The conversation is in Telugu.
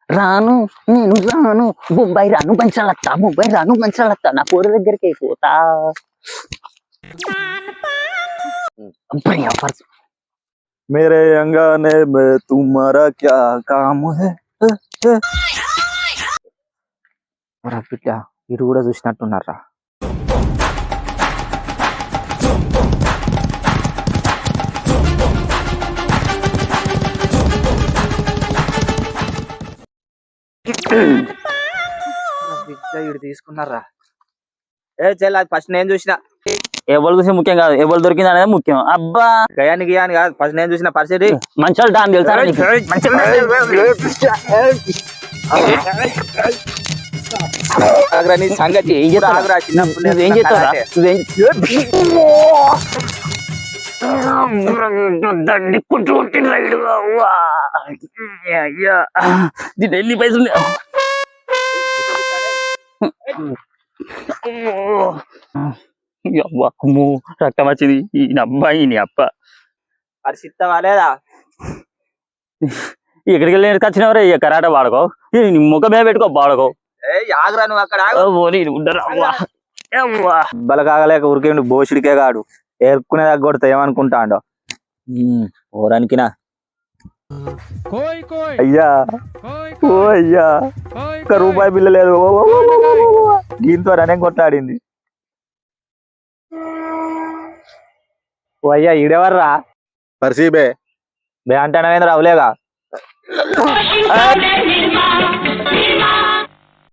రాను నేను రాను బొంబాయి రాను మంచాలత్తా బొంబాయి రాను మంచాలత్తా నా కూర దగ్గరికి పోతా मेरे अंगने में तुम्हारा क्या काम है బిడ్డ ఇటు కూడా చూసినట్టున్నారా ఇటు తీసుకున్నారా ఏ చెల్లి అది ఫస్ట్ నేను చూసిన ఎవరు చూసి ముఖ్యం కాదు ఎవరు దొరికింది అనేది ముఖ్యం అబ్బా గయానికి గియాని కాదు ఫస్ట్ నేను చూసిన పరిస్థితి మంచాలు డాన్ తెలుసా నీకు? ఆగ్రా నీ సంగతి ఏం చేస్తావు? ఆగ్రా చిన్నప్పుడు నువ్వేం చేస్తావురా? దీని ఎన్ని పైసలు అమ్మో రక్తం వచ్చింది ఈయన అబ్బాయి నీ అప్ప పరిస్థితి వాలేదా ఎక్కడికి వెళ్ళి వచ్చినవరే ఇక కరాట వాడుకో నీ ముఖమే పెట్టుకో వాడుకో ఆగ్రా నువ్వు అక్కడ అవ్వా బలకాగలేక ఉరికేండు బోషుడికే కాడు ఏర్కునేదాకా కొడతా ఏమనుకుంటాండో ఓరానికినా అయ్యా ఓ అయ్యా ఒక్క రూపాయి బిల్లు లేదు దీంతో రనే కొట్టాడింది ఓ అయ్యా ఈడెవర్రా పర్సీబే బే అంటానవేంద్ర అవలేగా